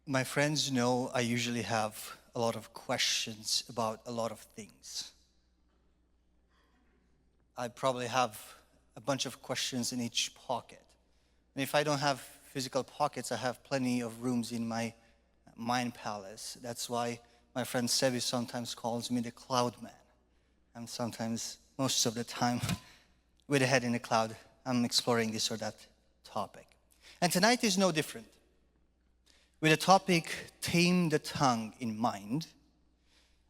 My friends know I usually have a lot of questions about a lot of things. I probably have a bunch of questions in each pocket. And if I don't have physical pockets, I have plenty of rooms in my mind palace. That's why my friend Sevi sometimes calls me the cloud man. And sometimes, most of the time, with a head in the cloud, I'm exploring this or that topic. And tonight is no different. With the topic, Tame the Tongue, in mind,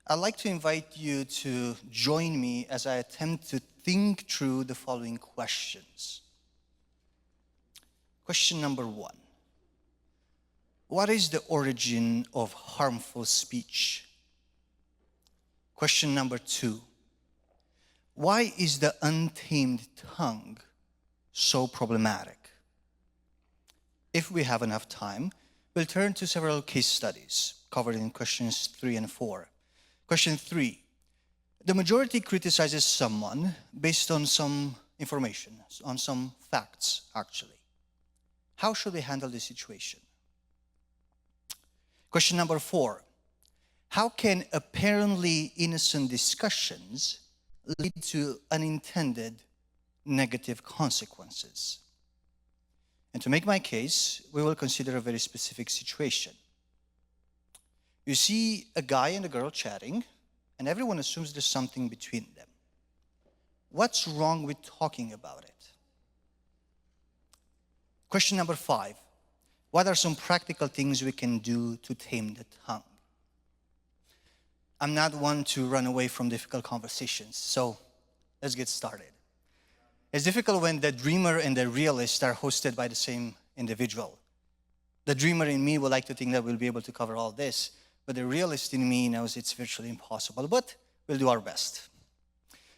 I'd like to invite you to join me as I attempt to think through the following questions. Question number 1. What is the origin of harmful speech? Question number 2. Why is the untamed tongue so problematic? If we have enough time, we'll turn to several case studies covered in questions 3 and 4. Question 3. The majority criticizes someone based on some information, on some facts, actually. How should we handle this situation? Question number 4. How can apparently innocent discussions lead to unintended negative consequences? And to make my case, we will consider a very specific situation. You see a guy and a girl chatting, and everyone assumes there's something between them. What's wrong with talking about it? Question number 5. What are some practical things we can do to tame the tongue? I'm not one to run away from difficult conversations, so let's get started. It's difficult when the dreamer and the realist are hosted by the same individual. The dreamer in me would like to think that we'll be able to cover all this, but the realist in me knows it's virtually impossible, but we'll do our best.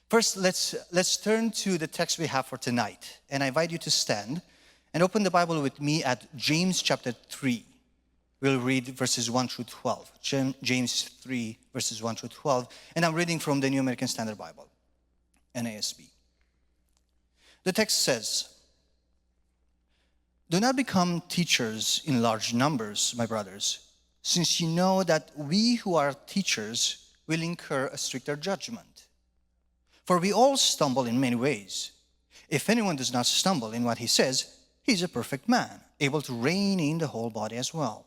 First, let's turn to the text we have for tonight, and I invite you to stand and open the Bible with me at James chapter 3. We'll read verses 1 through 12. James 3, verses 1 through 12, and I'm reading from the New American Standard Bible, NASB. The text says, "Do not become teachers in large numbers, my brothers, since you know that we who are teachers will incur a stricter judgment. For we all stumble in many ways. If anyone does not stumble in what he says, he is a perfect man, able to rein in the whole body as well.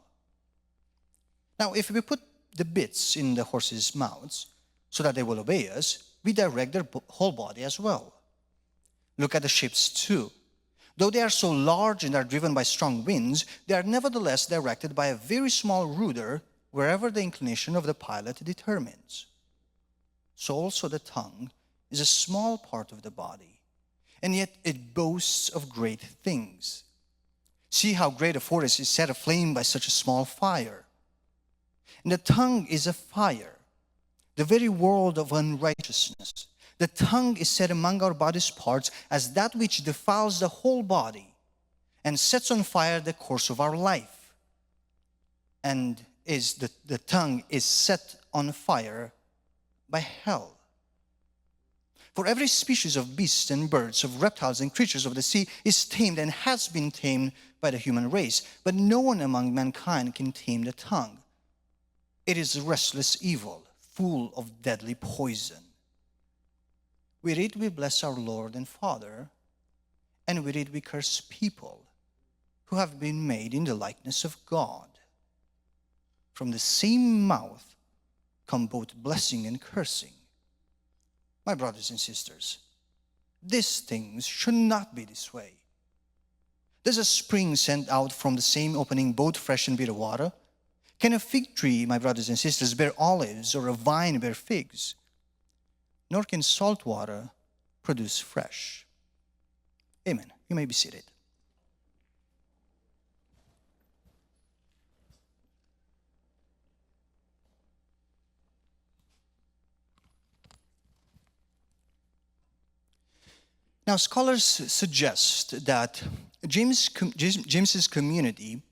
Now, if we put the bits in the horses' mouths so that they will obey us, we direct their whole body as well. Look at the ships too. Though they are so large and are driven by strong winds, they are nevertheless directed by a very small rudder wherever the inclination of the pilot determines. So also the tongue is a small part of the body, and yet it boasts of great things. See how great a forest is set aflame by such a small fire. And the tongue is a fire, the very world of unrighteousness. The tongue is set among our body's parts as that which defiles the whole body and sets on fire the course of our life. And the tongue is set on fire by hell. For every species of beasts and birds, of reptiles and creatures of the sea is tamed and has been tamed by the human race. But no one among mankind can tame the tongue. It is a restless evil, full of deadly poison. With it we bless our Lord and Father, and with it we curse people who have been made in the likeness of God. From the same mouth come both blessing and cursing. My brothers and sisters, these things should not be this way. Does a spring send out from the same opening both fresh and bitter water? Can a fig tree, my brothers and sisters, bear olives, or a vine bear figs? Nor can salt water produce fresh." Amen. You may be seated. Now, scholars suggest that James's community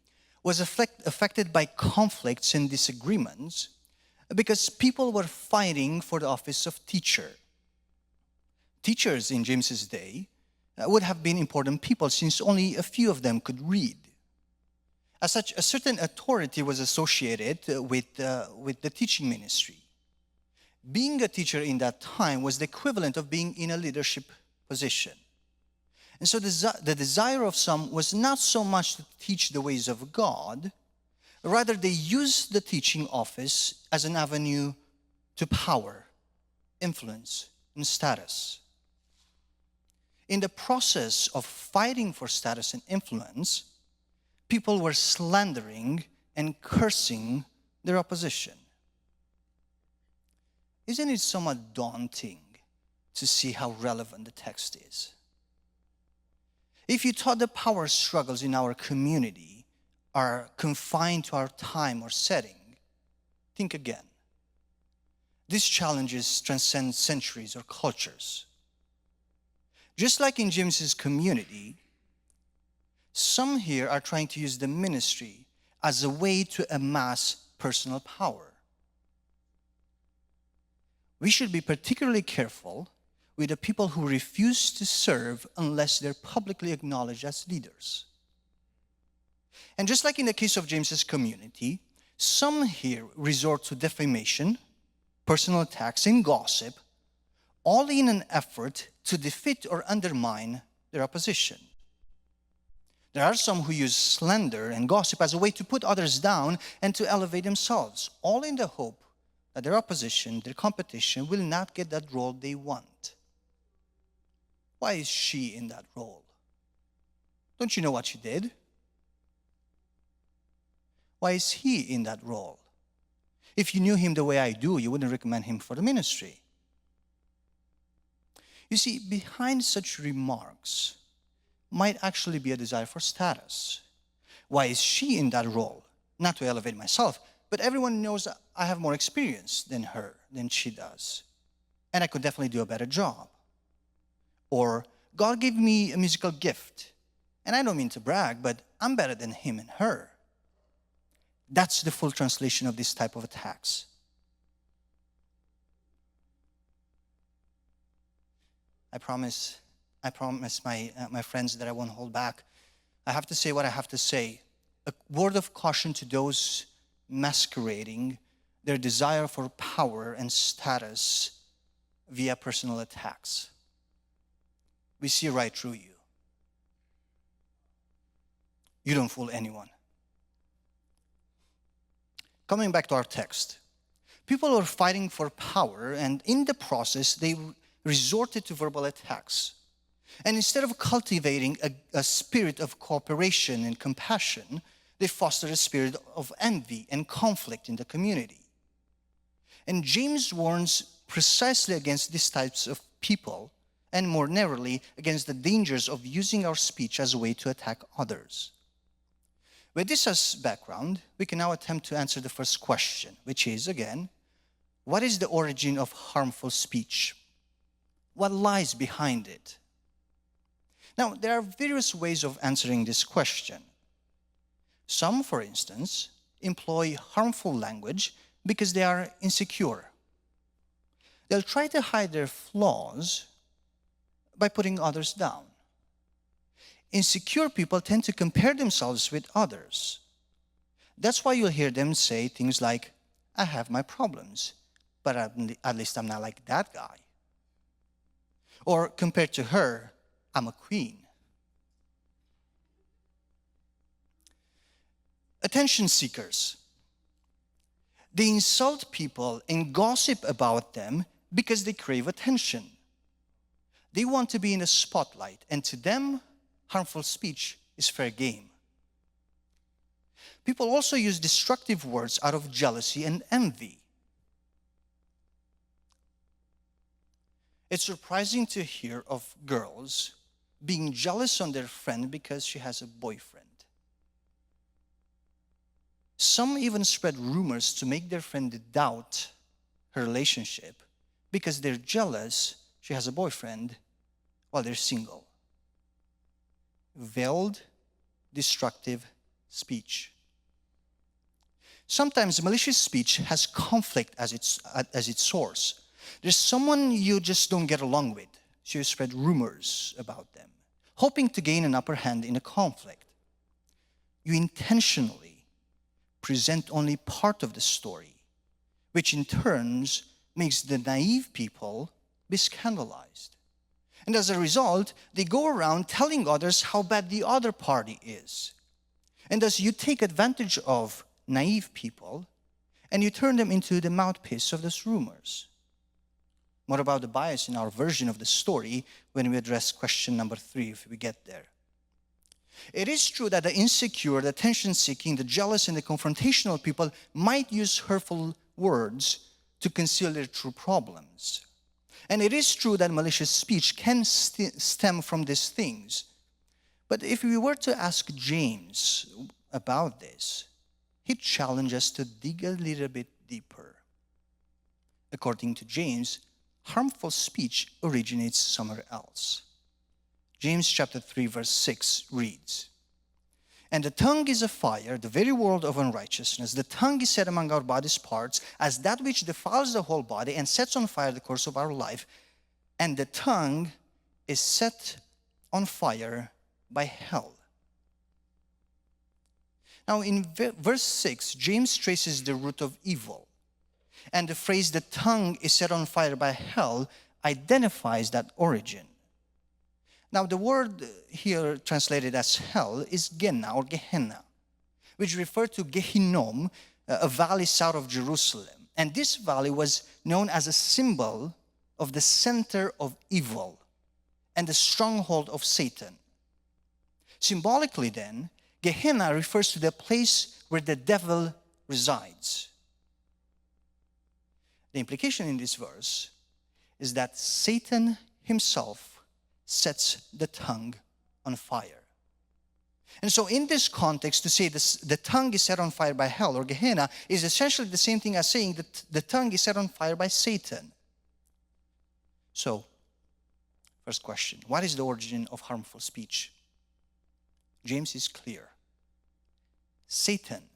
was affected by conflicts and disagreements because people were fighting for the office of teacher. Teachers in James's day would have been important people since only a few of them could read. As such, a certain authority was associated with the teaching ministry. Being a teacher in that time was the equivalent of being in a leadership position. And so the desire of some was not so much to teach the ways of God, rather they used the teaching office as an avenue to power, influence, and status. In the process of fighting for status and influence, people were slandering and cursing their opposition. Isn't it somewhat daunting to see how relevant the text is? If you thought the power struggles in our community are confined to our time or setting, think again. These challenges transcend centuries or cultures. Just like in James's community, some here are trying to use the ministry as a way to amass personal power. We should be particularly careful with the people who refuse to serve unless they're publicly acknowledged as leaders. And just like in the case of James's community, some here resort to defamation, personal attacks, and gossip, all in an effort to defeat or undermine their opposition. There are some who use slander and gossip as a way to put others down and to elevate themselves, all in the hope that their opposition, their competition, will not get that role they want. Why is she in that role? Don't you know what she did? Why is he in that role? If you knew him the way I do, you wouldn't recommend him for the ministry. You see, behind such remarks might actually be a desire for status. Why is she in that role? Not to elevate myself, but everyone knows I have more experience than she does. And I could definitely do a better job. Or, God gave me a musical gift. And I don't mean to brag, but I'm better than him and her. That's the full translation of this type of attacks. I promise my friends that I won't hold back. I have to say what I have to say. A word of caution to those masquerading their desire for power and status via personal attacks. We see right through you. You don't fool anyone. Coming back to our text, people are fighting for power, and in the process, they resorted to verbal attacks. And instead of cultivating a spirit of cooperation and compassion, they fostered a spirit of envy and conflict in the community. And James warns precisely against these types of people, and more narrowly, against the dangers of using our speech as a way to attack others. With this as background, we can now attempt to answer the first question, which is, again, what is the origin of harmful speech? What lies behind it? Now, there are various ways of answering this question. Some, for instance, employ harmful language because they are insecure. They'll try to hide their flaws by putting others down. Insecure people tend to compare themselves with others. That's why you'll hear them say things like, I have my problems, but at least I'm not like that guy. Or compared to her, I'm a queen. Attention seekers. They insult people and gossip about them because they crave attention. They want to be in the spotlight, and to them, harmful speech is fair game. People also use destructive words out of jealousy and envy. It's surprising to hear of girls being jealous on their friend because she has a boyfriend. Some even spread rumors to make their friend doubt her relationship because they're jealous she has a boyfriend while they're single. Veiled, destructive speech. Sometimes malicious speech has conflict as its source. There's someone you just don't get along with, so you spread rumors about them, hoping to gain an upper hand in a conflict. you intentionally present only part of the story, which in turn makes the naive people be scandalized. And as a result, they go around telling others how bad the other party is. And thus you take advantage of naive people and you turn them into the mouthpiece of those rumors. More about the bias in our version of the story when we address question number 3, if we get there. It is true that the insecure, the attention-seeking, the jealous, and the confrontational people might use hurtful words to conceal their true problems. And it is true that malicious speech can stem from these things. But if we were to ask James about this, he'd challenge us to dig a little bit deeper. According to James, harmful speech originates somewhere else. James chapter 3 verse 6 reads, "And the tongue is a fire, the very world of unrighteousness. The tongue is set among our body's parts as that which defiles the whole body and sets on fire the course of our life. And the tongue is set on fire by hell." Now in verse 6, James traces the root of evil. And the phrase, "the tongue is set on fire by hell," identifies that origin. Now the word here translated as hell is Genna or Gehenna, which referred to Gehinnom, a valley south of Jerusalem. And this valley was known as a symbol of the center of evil and the stronghold of Satan. Symbolically then, Gehenna refers to the place where the devil resides. The implication in this verse is that Satan himself sets the tongue on fire. And so in this context, to say this, the tongue is set on fire by hell or Gehenna is essentially the same thing as saying that the tongue is set on fire by Satan. So, first question, what is the origin of harmful speech? James is clear. Satan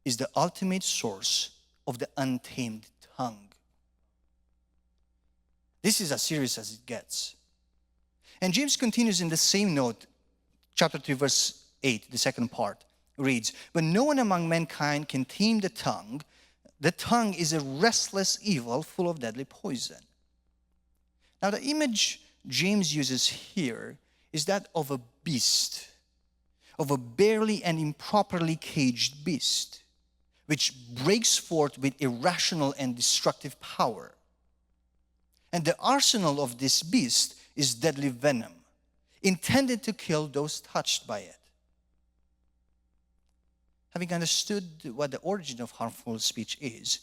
is the ultimate source of the untamed tongue. This is as serious as it gets. And James continues in the same note, chapter 3, verse 8, the second part, reads, "But no one among mankind can tame the tongue. The tongue is a restless evil full of deadly poison." Now the image James uses here is that of a beast, of a barely and improperly caged beast, which breaks forth with irrational and destructive power. And the arsenal of this beast is deadly venom, intended to kill those touched by it. Having understood what the origin of harmful speech is,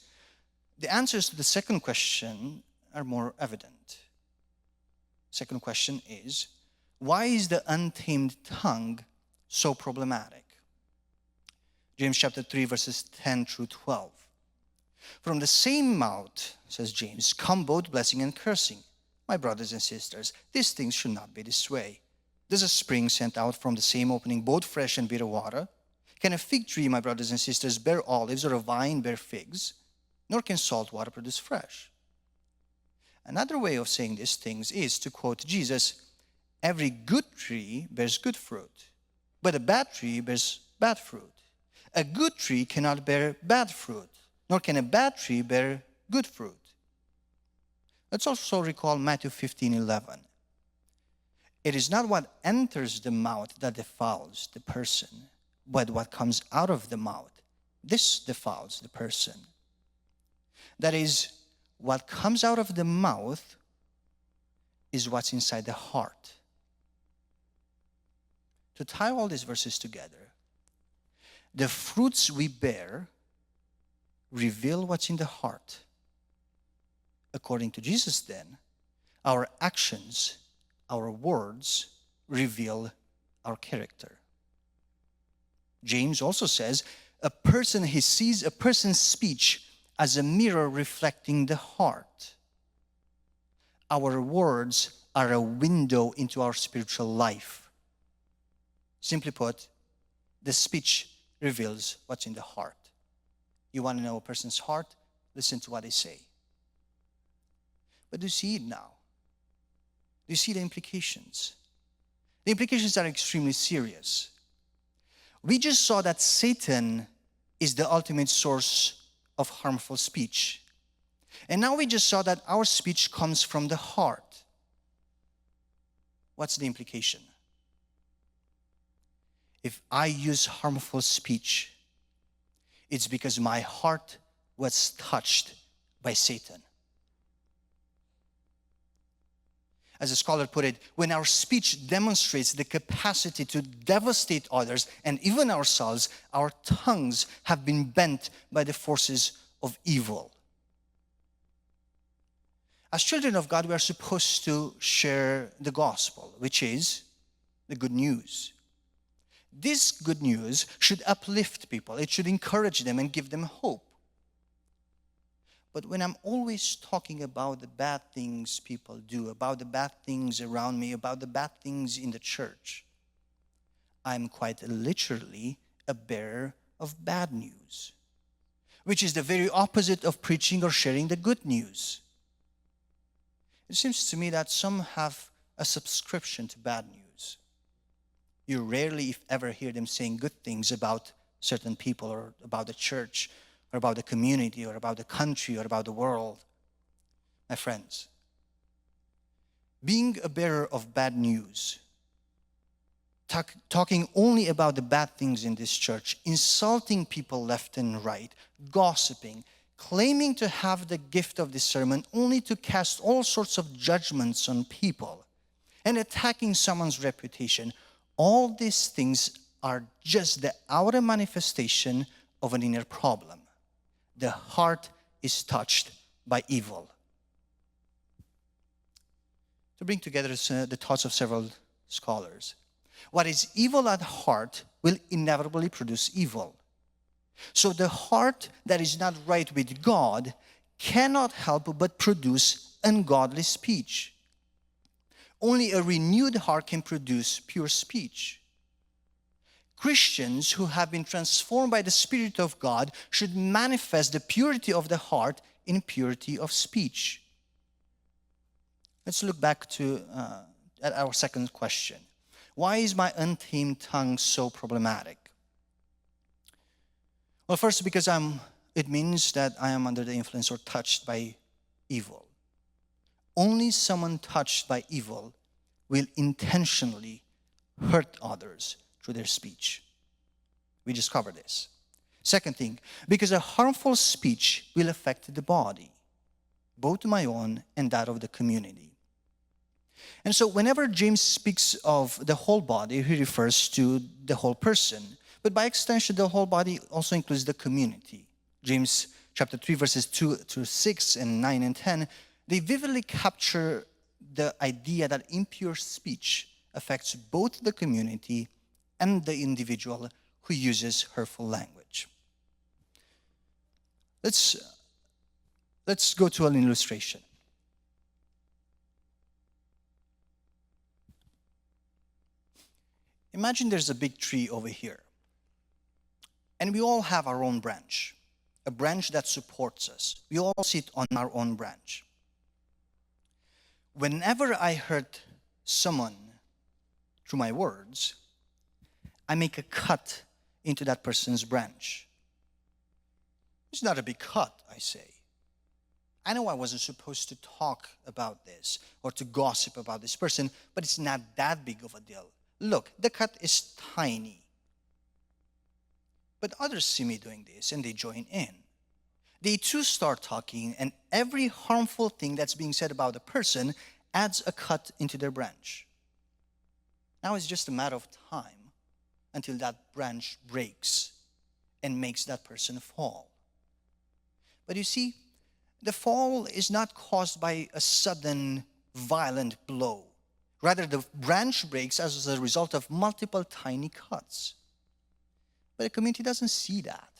the answers to the second question are more evident. Second question is, why is the untamed tongue so problematic? James chapter 3, verses 10 through 12. "From the same mouth," says James, "come both blessing and cursing. My brothers and sisters, these things should not be this way. Does a spring send out from the same opening both fresh and bitter water? Can a fig tree, my brothers and sisters, bear olives, or a vine bear figs? Nor can salt water produce fresh." Another way of saying these things is to quote Jesus, "Every good tree bears good fruit, but a bad tree bears bad fruit. A good tree cannot bear bad fruit, nor can a bad tree bear good fruit." Let's also recall Matthew 15:11. "It is not what enters the mouth that defiles the person, but what comes out of the mouth. This defiles the person." That is, what comes out of the mouth is what's inside the heart. To tie all these verses together, the fruits we bear reveal what's in the heart. According to Jesus, then, our actions, our words, reveal our character. James also says, he sees a person's speech as a mirror reflecting the heart. Our words are a window into our spiritual life. Simply put, the speech reveals what's in the heart. You want to know a person's heart? Listen to what they say. But do you see it now? Do you see the implications? The implications are extremely serious. We just saw that Satan is the ultimate source of harmful speech. And now we just saw that our speech comes from the heart. What's the implication? If I use harmful speech, it's because my heart was touched by Satan. As a scholar put it, when our speech demonstrates the capacity to devastate others and even ourselves, our tongues have been bent by the forces of evil. As children of God, we are supposed to share the gospel, which is the good news. This good news should uplift people. It should encourage them and give them hope. But when I'm always talking about the bad things people do, about the bad things around me, about the bad things in the church, I'm quite literally a bearer of bad news, which is the very opposite of preaching or sharing the good news. It seems to me that some have a subscription to bad news. You rarely, if ever, hear them saying good things about certain people or about the church or about the community or about the country or about the world. My friends, being a bearer of bad news, talking only about the bad things in this church, insulting people left and right, gossiping, claiming to have the gift of discernment only to cast all sorts of judgments on people, and attacking someone's reputation, all these things are just the outer manifestation of an inner problem. The heart is touched by evil. To bring together the thoughts of several scholars, what is evil at heart will inevitably produce evil. So the heart that is not right with God cannot help but produce ungodly speech. Only a renewed heart can produce pure speech. Christians who have been transformed by the Spirit of God should manifest the purity of the heart in purity of speech. Let's look back at our second question. Why is my untamed tongue so problematic? Well, first, because it means that I am under the influence or touched by evil. Only someone touched by evil will intentionally hurt others through their speech. We just covered this. Second thing, because a harmful speech will affect the body, both my own and that of the community. And so whenever James speaks of the whole body, he refers to the whole person. But by extension, the whole body also includes the community. James chapter 3, verses 2 through 6 and 9 and 10, they vividly capture the idea that impure speech affects both the community and the individual who uses hurtful language. Let's go to an illustration. Imagine there's a big tree over here, and we all have our own branch, a branch that supports us. We all sit on our own branch. Whenever I hurt someone through my words, I make a cut into that person's branch. It's not a big cut, I say. I know I wasn't supposed to talk about this or to gossip about this person, but it's not that big of a deal. Look, the cut is tiny. But others see me doing this and they join in. They too start talking, and every harmful thing that's being said about the person adds a cut into their branch. Now it's just a matter of time until that branch breaks and makes that person fall. But you see, the fall is not caused by a sudden violent blow. Rather, the branch breaks as a result of multiple tiny cuts. But the community doesn't see that.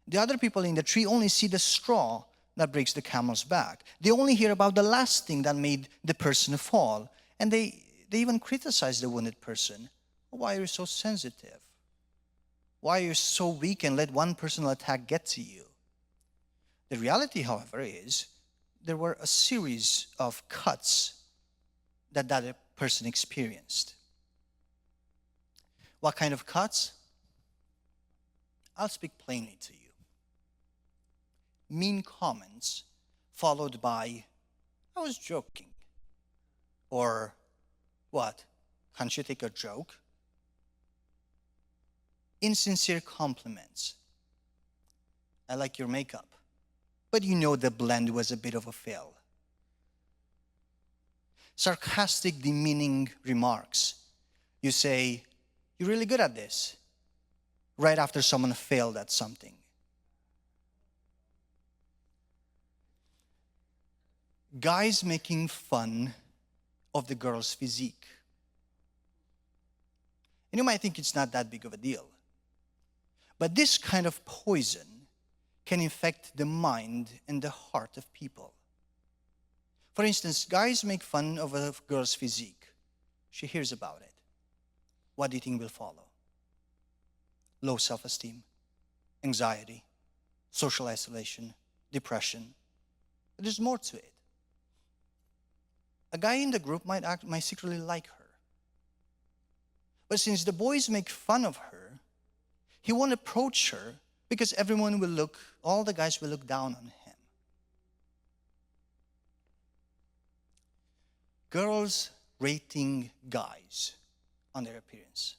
The other people in the tree only see the straw that breaks the camel's back. They only hear about the last thing that made the person fall. And they even criticize the wounded person. Why are you so sensitive? Why are you so weak and let one personal attack get to you? The reality, however, is there were a series of cuts that person experienced. What kind of cuts? I'll speak plainly to you. Mean comments followed by, I was joking. Or, what? Can't you take a joke? Insincere compliments. I like your makeup, but you know the blend was a bit of a fail. Sarcastic, demeaning remarks. You say, you're really good at this, right after someone failed at something. Guys making fun of the girl's physique. And you might think it's not that big of a deal. But this kind of poison can infect the mind and the heart of people. For instance, guys make fun of a girl's physique. She hears about it. What do you think will follow? Low self-esteem, anxiety, social isolation, depression. But there's more to it. A guy in the group might secretly like her. But since the boys make fun of her, he won't approach her because all the guys will look down on him. Girls rating guys on their appearance.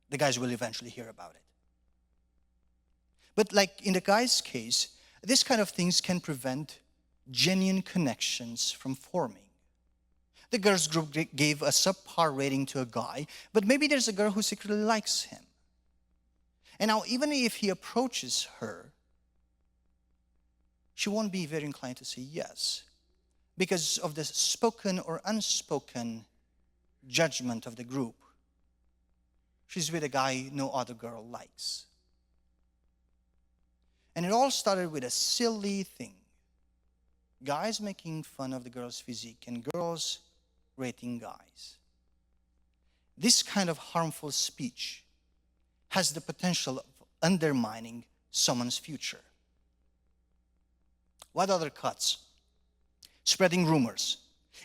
The guys will eventually hear about it. But like in the guy's case, this kind of things can prevent genuine connections from forming. The girls group gave a subpar rating to a guy, but maybe there's a girl who secretly likes him. And now, even if he approaches her, she won't be very inclined to say yes because of the spoken or unspoken judgment of the group. She's with a guy no other girl likes. And it all started with a silly thing. Guys making fun of the girl's physique and girls rating guys. This kind of harmful speech has the potential of undermining someone's future. What other cuts? Spreading rumors,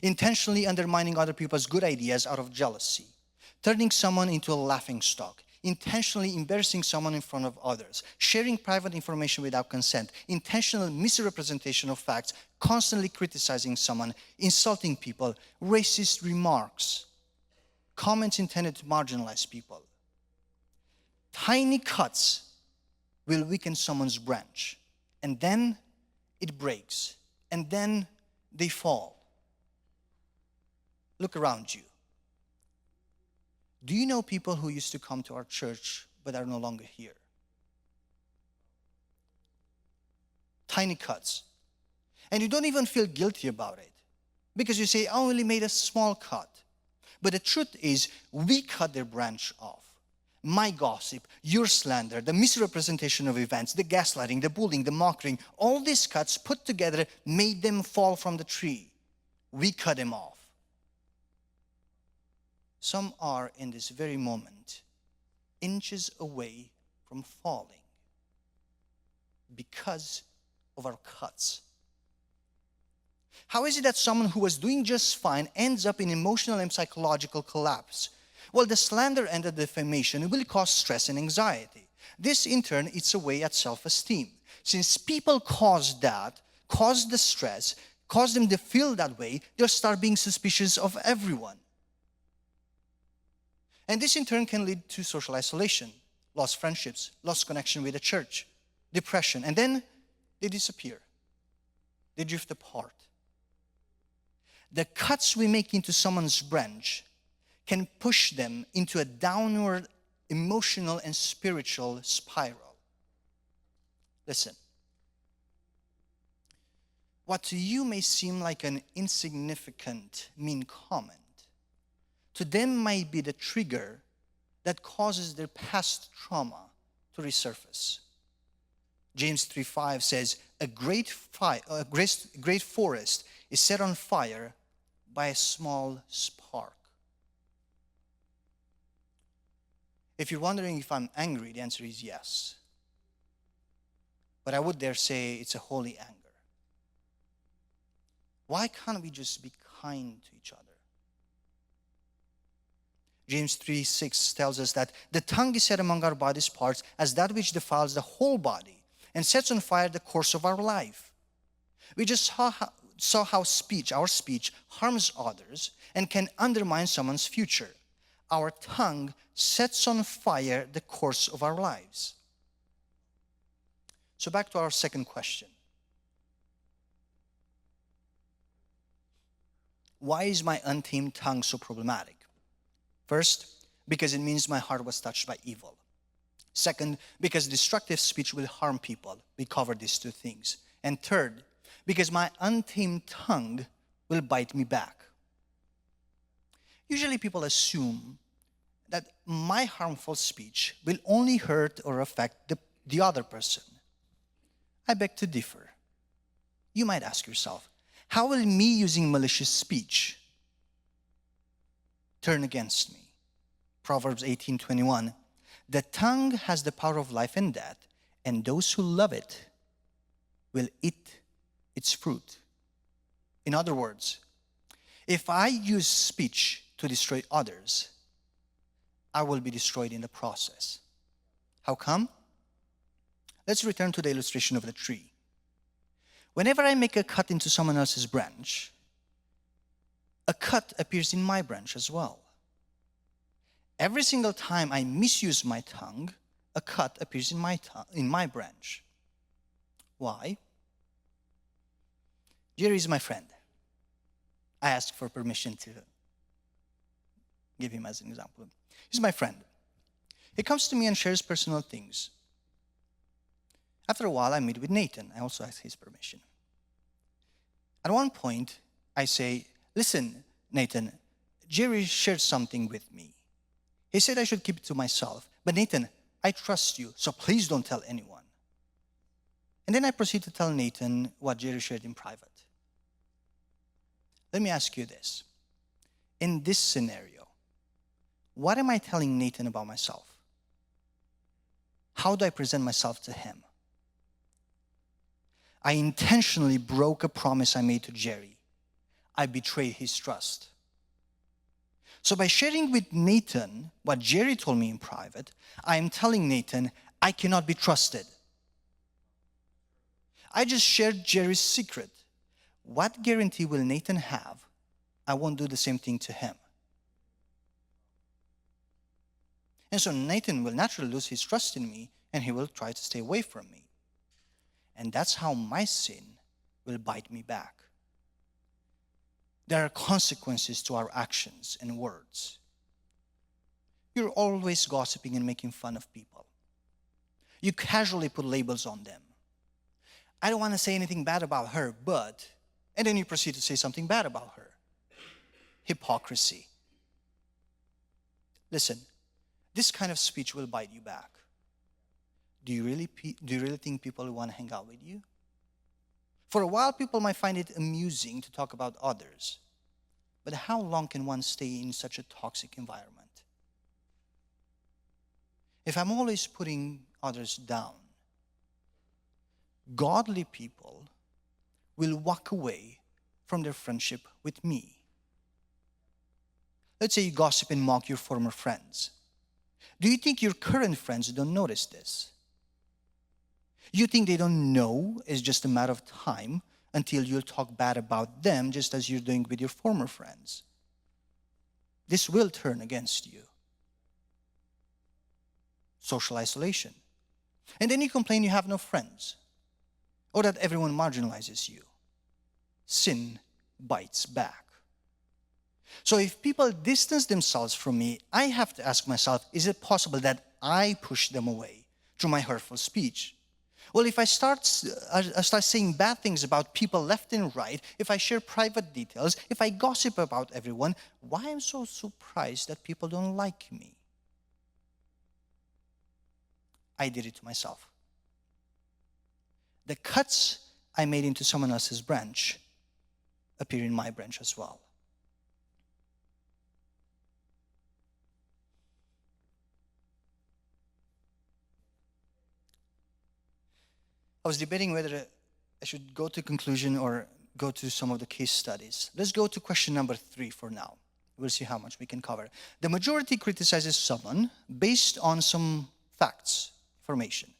intentionally undermining other people's good ideas out of jealousy, turning someone into a laughingstock, intentionally embarrassing someone in front of others, sharing private information without consent, intentional misrepresentation of facts, constantly criticizing someone, insulting people, racist remarks, comments intended to marginalize people. Tiny cuts will weaken someone's branch, and then it breaks, and then they fall. Look around you. Do you know people who used to come to our church but are no longer here? Tiny cuts. And you don't even feel guilty about it because you say, I only made a small cut. But the truth is, we cut their branch off. My gossip, your slander, the misrepresentation of events, the gaslighting, the bullying, the mocking, all these cuts put together made them fall from the tree. We cut them off. Some are in this very moment inches away from falling because of our cuts. How is it that someone who was doing just fine ends up in emotional and psychological collapse? Well, the slander and the defamation will cause stress and anxiety. This, in turn, eats away at self-esteem. Since people cause the stress, cause them to feel that way, they'll start being suspicious of everyone. And this, in turn, can lead to social isolation, lost friendships, lost connection with the church, depression, and then they disappear. They drift apart. The cuts we make into someone's branch can push them into a downward emotional and spiritual spiral. Listen. What to you may seem like an insignificant, mean comment, to them might be the trigger that causes their past trauma to resurface. James 3:5 says, a great forest is set on fire by a small spark. If you're wondering if I'm angry, the answer is yes. But I would dare say it's a holy anger. Why can't we just be kind to each other? James 3:6 tells us that the tongue is set among our body's parts as that which defiles the whole body and sets on fire the course of our life. We just saw how our speech harms others and can undermine someone's future. Our tongue sets on fire the course of our lives. So back to our second question. Why is my untamed tongue so problematic? First, because it means my heart was touched by evil. Second, because destructive speech will harm people. We covered these two things. And third, because my untamed tongue will bite me back. Usually people assume that my harmful speech will only hurt or affect the other person. I beg to differ. You might ask yourself, how will me using malicious speech turn against me? Proverbs 18:21. The tongue has the power of life and death, and those who love it will eat its fruit. In other words, if I use speech to destroy others, I will be destroyed in the process. How come? Let's return to the illustration of the tree. Whenever I make a cut into someone else's branch, a cut appears in my branch as well. Every single time I misuse my tongue, a cut appears in my branch. Why? Jerry is my friend. I asked for permission to give him as an example. He's my friend. He comes to me and shares personal things. After a while, I meet with Nathan. I also ask his permission. At one point, I say, listen, Nathan, Jerry shared something with me. He said I should keep it to myself. But Nathan, I trust you, so please don't tell anyone. And then I proceed to tell Nathan what Jerry shared in private. Let me ask you this. In this scenario, what am I telling Nathan about myself? How do I present myself to him? I intentionally broke a promise I made to Jerry. I betrayed his trust. So by sharing with Nathan what Jerry told me in private, I am telling Nathan I cannot be trusted. I just shared Jerry's secret. What guarantee will Nathan have I won't do the same thing to him? And so Nathan will naturally lose his trust in me, and he will try to stay away from me. And that's how my sin will bite me back. There are consequences to our actions and words. You're always gossiping and making fun of people. You casually put labels on them. I don't want to say anything bad about her, but, and then you proceed to say something bad about her. Hypocrisy. Listen, this kind of speech will bite you back. Do you really think people will want to hang out with you? For a while, people might find it amusing to talk about others. But how long can one stay in such a toxic environment? If I'm always putting others down, godly people will walk away from their friendship with me. Let's say you gossip and mock your former friends. Do you think your current friends don't notice this? You think they don't know it's just a matter of time until you'll talk bad about them just as you're doing with your former friends? This will turn against you. Social isolation. And then you complain you have no friends or that everyone marginalizes you. Sin bites back. So if people distance themselves from me, I have to ask myself, is it possible that I push them away through my hurtful speech? Well, if I start saying bad things about people left and right, if I share private details, if I gossip about everyone, why am I so surprised that people don't like me? I did it to myself. The cuts I made into someone else's branch appear in my branch as well. I was debating whether I should go to conclusion or go to some of the case studies. Let's go to question number 3 for now. We'll see how much we can cover. The majority criticizes someone based on some facts, information.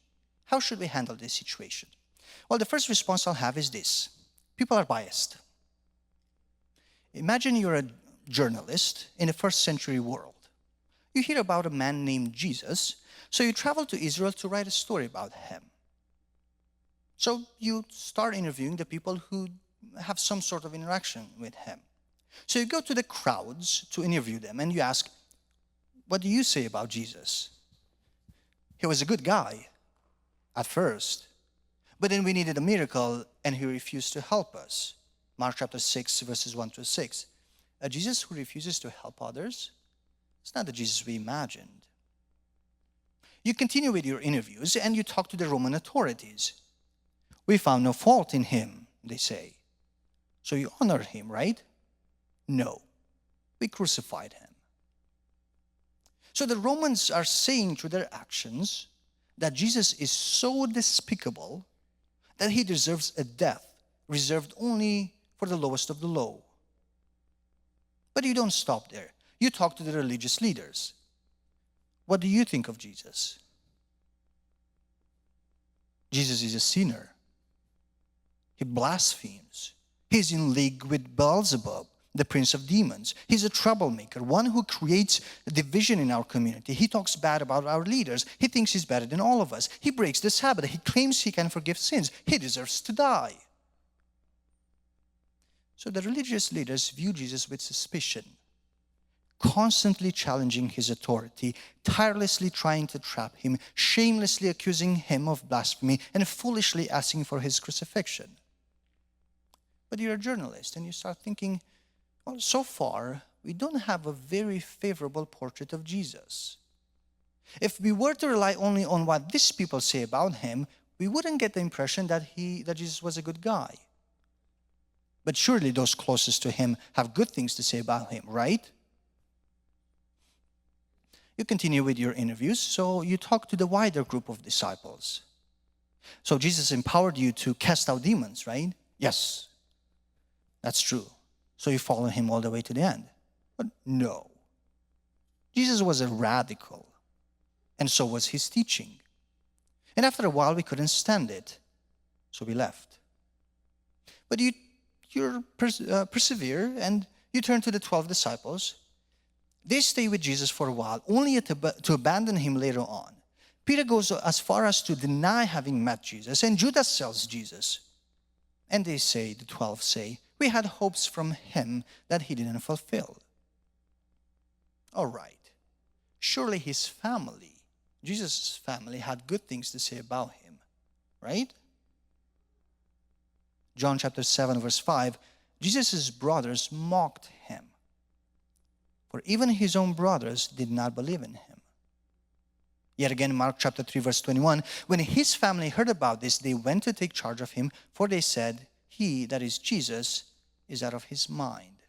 How should we handle this situation? Well, the first response I'll have is this. People are biased. Imagine you're a journalist in a first century world. You hear about a man named Jesus, so you travel to Israel to write a story about him. So you start interviewing the people who have some sort of interaction with him. So you go to the crowds to interview them and you ask, what do you say about Jesus? He was a good guy at first, but then we needed a miracle and he refused to help us. Mark chapter 6, verses 1 to 6. A Jesus who refuses to help others? It's not the Jesus we imagined. You continue with your interviews and you talk to the Roman authorities. We found no fault in him, they say. So you honor him, right? No, we crucified him. So the Romans are saying through their actions that Jesus is so despicable that he deserves a death reserved only for the lowest of the low. But you don't stop there. You talk to the religious leaders. What do you think of Jesus? Jesus is a sinner. He blasphemes. He's in league with Beelzebub, the prince of demons. He's a troublemaker, one who creates a division in our community. He talks bad about our leaders. He thinks he's better than all of us. He breaks the Sabbath. He claims he can forgive sins. He deserves to die. So the religious leaders view Jesus with suspicion, constantly challenging his authority, tirelessly trying to trap him, shamelessly accusing him of blasphemy, and foolishly asking for his crucifixion. But you're a journalist and you start thinking, well, so far, we don't have a very favorable portrait of Jesus. If we were to rely only on what these people say about him, we wouldn't get the impression that Jesus was a good guy. But surely those closest to him have good things to say about him, right? You continue with your interviews, so you talk to the wider group of disciples. So Jesus empowered you to cast out demons, right? Yes, that's true. So you follow him all the way to the end. But no. Jesus was a radical, and so was his teaching. And after a while, we couldn't stand it, so we left. But you persevere, and you turn to the 12 disciples. They stay with Jesus for a while, only to abandon him later on. Peter goes as far as to deny having met Jesus, and Judas sells Jesus. And they say, the 12 say, we had hopes from him that he didn't fulfill. All right. Surely his family, Jesus' family, had good things to say about him, right? John chapter 7, verse 5, Jesus' brothers mocked him, for even his own brothers did not believe in him. Yet again, Mark chapter 3, verse 21, when his family heard about this, they went to take charge of him, for they said, he, that is Jesus, is out of his mind.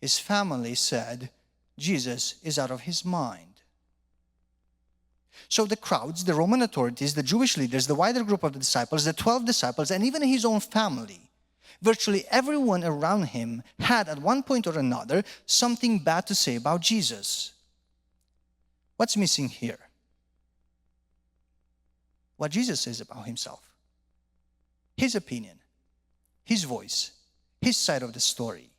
His family said, Jesus is out of his mind. So the crowds, the Roman authorities, the Jewish leaders, the wider group of the disciples, the 12 disciples, and even his own family, virtually everyone around him had at one point or another something bad to say about Jesus. What's missing here? What Jesus says about himself. His opinion, his voice, his side of the story.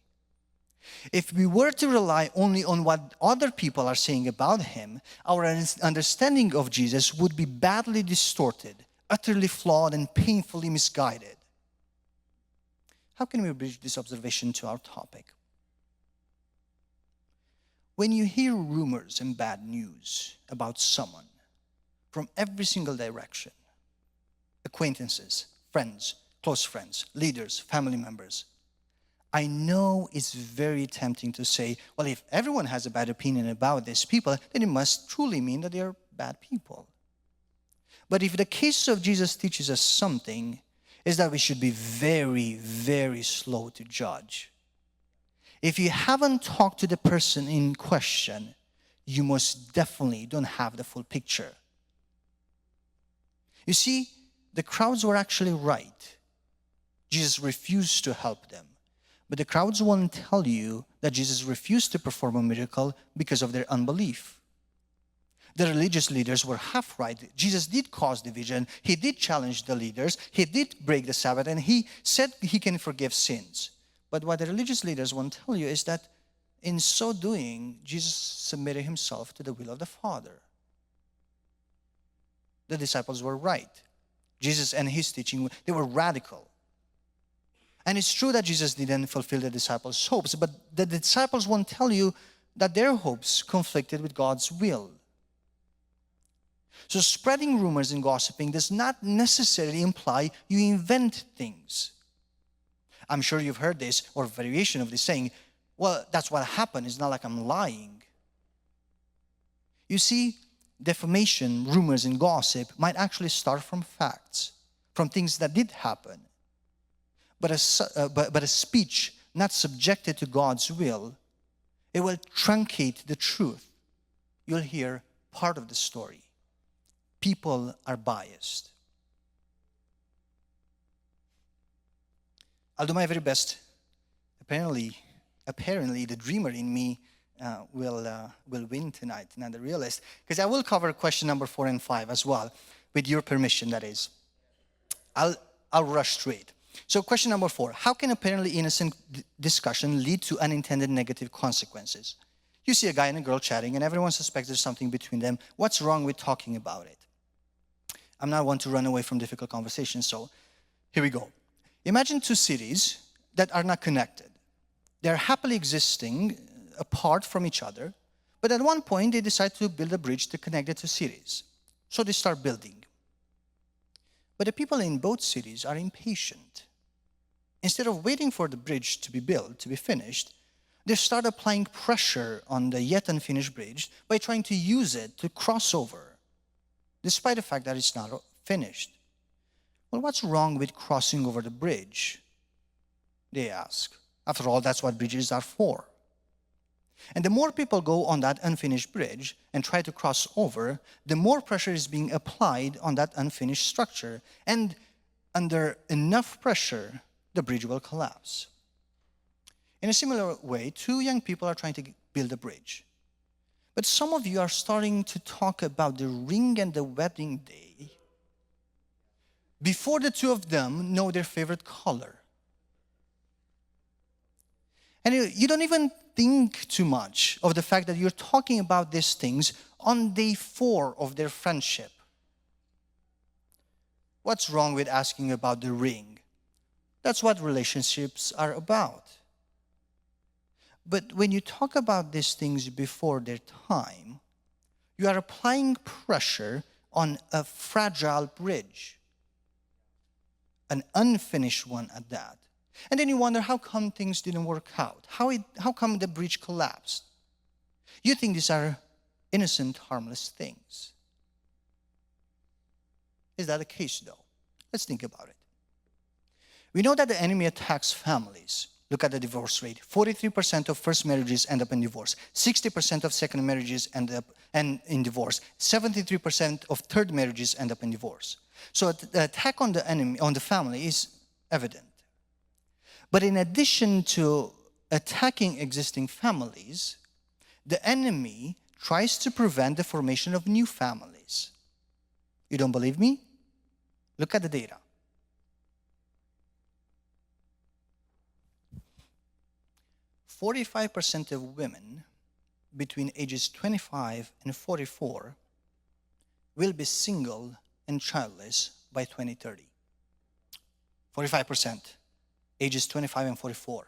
If we were to rely only on what other people are saying about him, our understanding of Jesus would be badly distorted, utterly flawed, and painfully misguided. How can we bridge this observation to our topic? When you hear rumors and bad news about someone from every single direction, acquaintances, friends, close friends, leaders, family members, I know it's very tempting to say, well, if everyone has a bad opinion about these people, then it must truly mean that they are bad people. But if the case of Jesus teaches us something, is that we should be very, very slow to judge. If you haven't talked to the person in question, you most definitely don't have the full picture. You see, the crowds were actually right. Jesus refused to help them. But the crowds won't tell you that Jesus refused to perform a miracle because of their unbelief. The religious leaders were half right. Jesus did cause division. He did challenge the leaders. He did break the Sabbath, and he said he can forgive sins. But what the religious leaders won't tell you is that in so doing, Jesus submitted himself to the will of the Father. The disciples were right. Jesus and his teaching, they were radical. And it's true that Jesus didn't fulfill the disciples' hopes, but the disciples won't tell you that their hopes conflicted with God's will. So spreading rumors and gossiping does not necessarily imply you invent things. I'm sure you've heard this or variation of this saying, well, that's what happened. It's not like I'm lying. You see, defamation, rumors, and gossip might actually start from facts, from things that did happen. But a speech not subjected to God's will, it will truncate the truth. You'll hear part of the story. People are biased. I'll do my very best. Apparently, the dreamer in me will win tonight, not the realist, because I will cover question number 4 and 5 as well, with your permission, that is. I'll rush through it. So question number 4, how can apparently innocent discussion lead to unintended negative consequences? You see a guy and a girl chatting, and everyone suspects there's something between them. What's wrong with talking about it? I'm not one to run away from difficult conversations, so here we go. Imagine two cities that are not connected. They're happily existing apart from each other, but at one point they decide to build a bridge to connect the two cities. So they start building. But the people in both cities are impatient. Instead of waiting for the bridge to be built, to be finished, they start applying pressure on the yet unfinished bridge by trying to use it to cross over, despite the fact that it's not finished. Well, what's wrong with crossing over the bridge? They ask. After all, that's what bridges are for. And the more people go on that unfinished bridge and try to cross over, the more pressure is being applied on that unfinished structure. And under enough pressure, the bridge will collapse. In a similar way, two young people are trying to build a bridge. But some of you are starting to talk about the ring and the wedding day before the two of them know their favorite color. And you don't even think too much of the fact that you're talking about these things on day 4 of their friendship. What's wrong with asking about the ring? That's what relationships are about. But when you talk about these things before their time, you are applying pressure on a fragile bridge, an unfinished one at that. And then you wonder, how come things didn't work out? How come the bridge collapsed? You think these are innocent, harmless things. Is that the case, though? Let's think about it. We know that the enemy attacks families. Look at the divorce rate. 43% of first marriages end up in divorce. 60% of second marriages end up in divorce. 73% of third marriages end up in divorce. So the attack on the enemy, on the family, is evident. But in addition to attacking existing families, the enemy tries to prevent the formation of new families. You don't believe me? Look at the data. "45% of women between ages 25 and 44 will be single and childless by 2030. 45%. Ages 25 and 44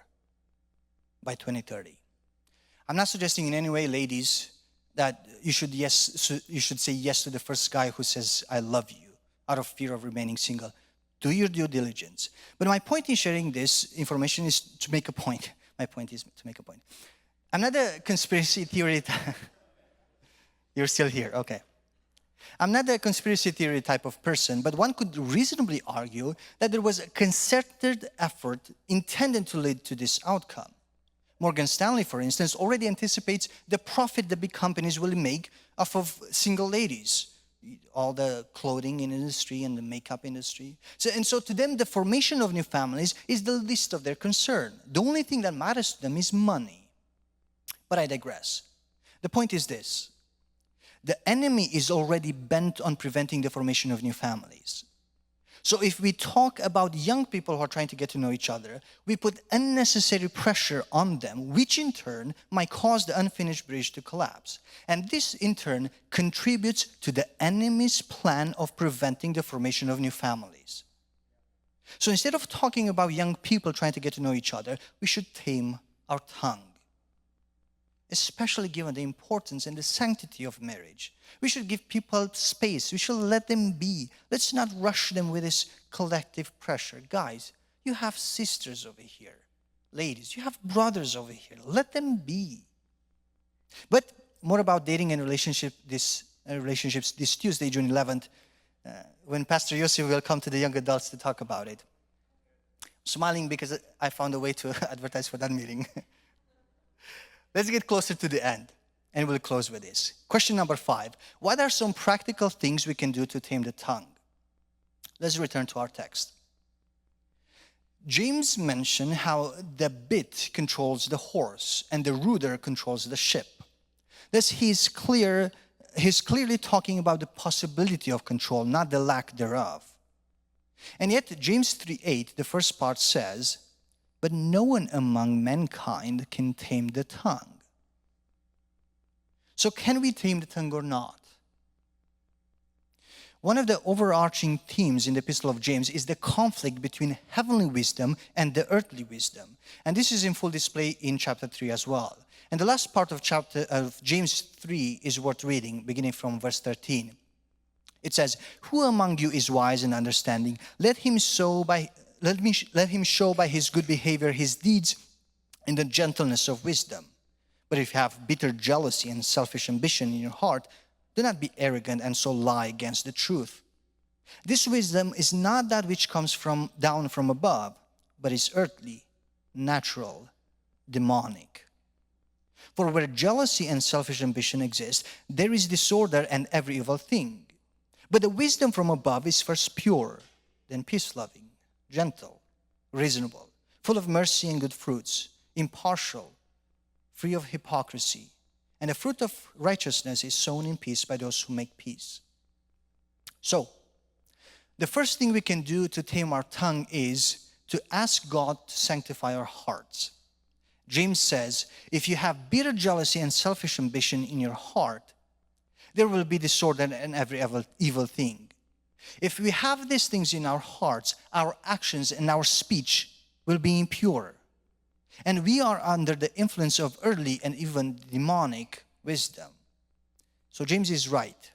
by 2030. I'm not suggesting in any way, ladies, that you should say yes to the first guy who says, "I love you," out of fear of remaining single. Do your due diligence. But my point in sharing this information is to make a point. My point is to make a point. I'm not a conspiracy theory. You're still here, okay. I'm not a conspiracy theory type of person, but one could reasonably argue that there was a concerted effort intended to lead to this outcome. Morgan Stanley, for instance, already anticipates the profit the big companies will make off of single ladies. all the clothing industry and the makeup industry. So to them, the formation of new families is the least of their concern. The only thing that matters to them is money. But I digress. The point is this. The enemy is already bent on preventing the formation of new families. So if we talk about young people who are trying to get to know each other, we put unnecessary pressure on them, which in turn might cause the unfinished bridge to collapse. And this in turn contributes to the enemy's plan of preventing the formation of new families. So instead of talking about young people trying to get to know each other, we should tame our tongue. Especially given the importance and the sanctity of marriage. We should give people space. We should let them be. Let's not rush them with this collective pressure. Guys, you have sisters over here. Ladies, you have brothers over here. Let them be. But more about dating and relationships this Tuesday, June 11th, when Pastor Yossi will come to the young adults to talk about it. I'm smiling because I found a way to advertise for that meeting. Let's get closer to the end, and we'll close with this. Question number 5. What are some practical things we can do to tame the tongue? Let's return to our text. James mentioned how the bit controls the horse and the rudder controls the ship. Thus, he's clearly talking about the possibility of control, not the lack thereof. And yet, James 3:8, the first part says, but no one among mankind can tame the tongue. So can we tame the tongue or not? One of the overarching themes in the Epistle of James is the conflict between heavenly wisdom and the earthly wisdom. And this is in full display in chapter 3 as well. And the last part of James 3 is worth reading, beginning from verse 13. It says, who among you is wise and understanding? Let him show by his good behavior his deeds in the gentleness of wisdom. But if you have bitter jealousy and selfish ambition in your heart, do not be arrogant and so lie against the truth. This wisdom is not that which comes down from above, but is earthly, natural, demonic. For where jealousy and selfish ambition exist, there is disorder and every evil thing. But the wisdom from above is first pure, then peace-loving, gentle, reasonable, full of mercy and good fruits, impartial, free of hypocrisy. And the fruit of righteousness is sown in peace by those who make peace. So, the first thing we can do to tame our tongue is to ask God to sanctify our hearts. James says, if you have bitter jealousy and selfish ambition in your heart, there will be disorder and every evil thing. If we have these things in our hearts, our actions and our speech will be impure. And we are under the influence of earthly and even demonic wisdom. So James is right.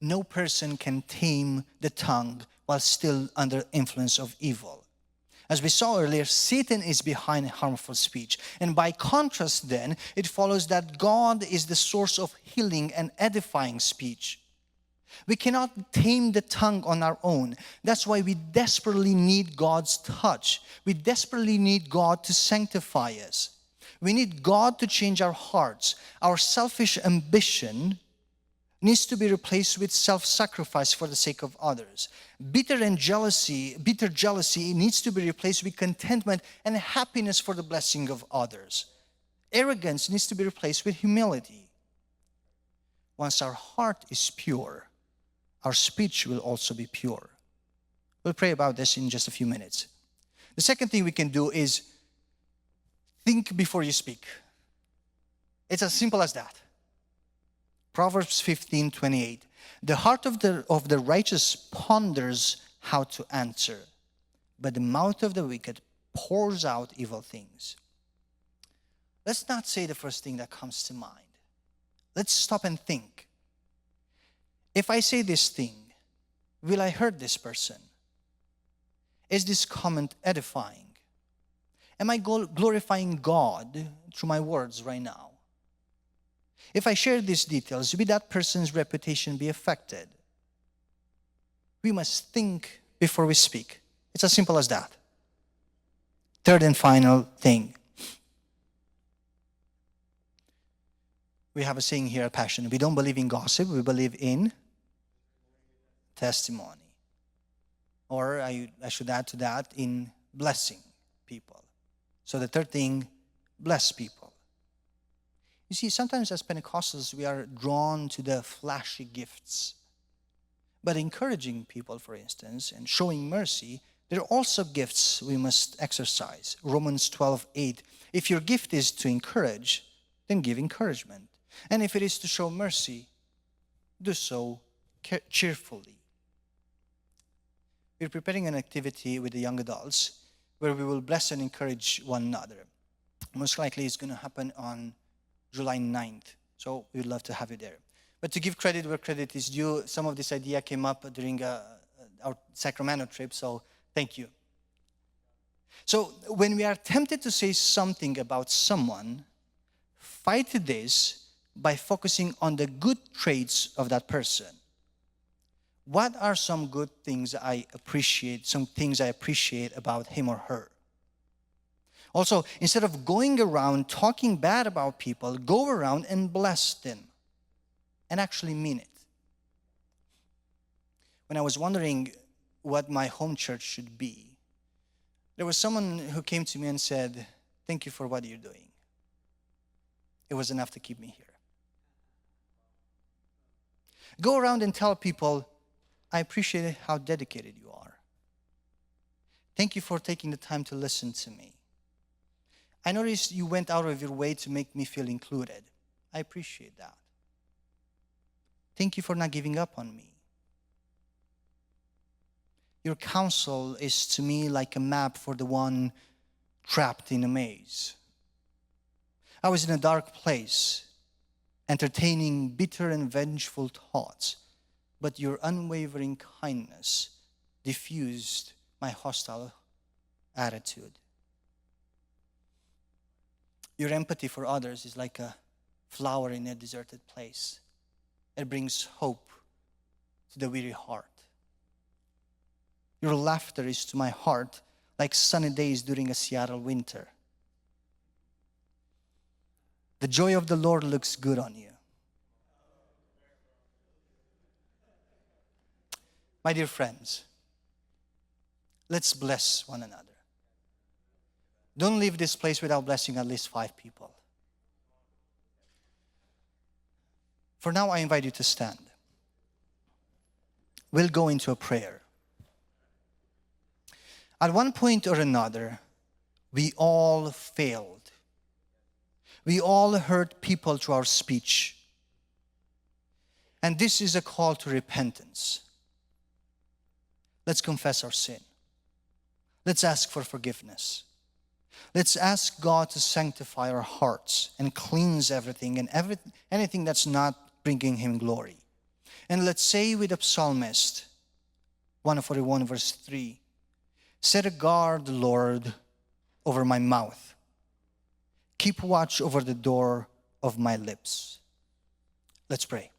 No person can tame the tongue while still under influence of evil. As we saw earlier, Satan is behind harmful speech. And by contrast then, it follows that God is the source of healing and edifying speech. We cannot tame the tongue on our own. That's why we desperately need God's touch. We desperately need God to sanctify us. We need God to change our hearts. Our selfish ambition needs to be replaced with self-sacrifice for the sake of others. Bitter jealousy needs to be replaced with contentment and happiness for the blessing of others. Arrogance needs to be replaced with humility. Once our heart is pure, our speech will also be pure. We'll pray about this in just a few minutes. The second thing we can do is think before you speak. It's as simple as that. Proverbs 15:28. The heart of the righteous ponders how to answer, but the mouth of the wicked pours out evil things. Let's not say the first thing that comes to mind. Let's stop and think. If I say this thing, will I hurt this person? Is this comment edifying? Am I glorifying God through my words right now? If I share these details, will that person's reputation be affected? We must think before we speak. It's as simple as that. Third and final thing. We have a saying here at Passion. We don't believe in gossip. We believe in testimony. Or I should add to that, in blessing people. So the third thing, bless people. You see, sometimes as Pentecostals, we are drawn to the flashy gifts. But encouraging people, for instance, and showing mercy, there are also gifts we must exercise. Romans 12:8. If your gift is to encourage, then give encouragement. And if it is to show mercy, do so cheerfully. We're preparing an activity with the young adults where we will bless and encourage one another. Most likely it's going to happen on July 9th. So we'd love to have you there. But to give credit where credit is due, some of this idea came up during our Sacramento trip, so thank you. So when we are tempted to say something about someone, fight this by focusing on the good traits of that person. What are some good things I appreciate, some things I appreciate about him or her? Also, instead of going around talking bad about people, go around and bless them and actually mean it. When I was wondering what my home church should be, there was someone who came to me and said, "Thank you for what you're doing." It was enough to keep me here. Go around and tell people, "I appreciate how dedicated you are. Thank you for taking the time to listen to me. I noticed you went out of your way to make me feel included. I appreciate that. Thank you for not giving up on me. Your counsel is to me like a map for the one trapped in a maze. I was in a dark place, entertaining bitter and vengeful thoughts, but your unwavering kindness diffused my hostile attitude. Your empathy for others is like a flower in a deserted place. It brings hope to the weary heart. Your laughter is to my heart like sunny days during a Seattle winter. The joy of the Lord looks good on you." My dear friends, let's bless one another. Don't leave this place without blessing at least 5 people. For now, I invite you to stand. We'll go into a prayer. At one point or another, we all failed. We all hurt people through our speech. And this is a call to repentance. Let's confess our sin. Let's ask for forgiveness. Let's ask God to sanctify our hearts and cleanse everything and anything that's not bringing Him glory. And let's say with the psalmist, 141 verse 3, "Set a guard, Lord, over my mouth. Keep watch over the door of my lips." Let's pray.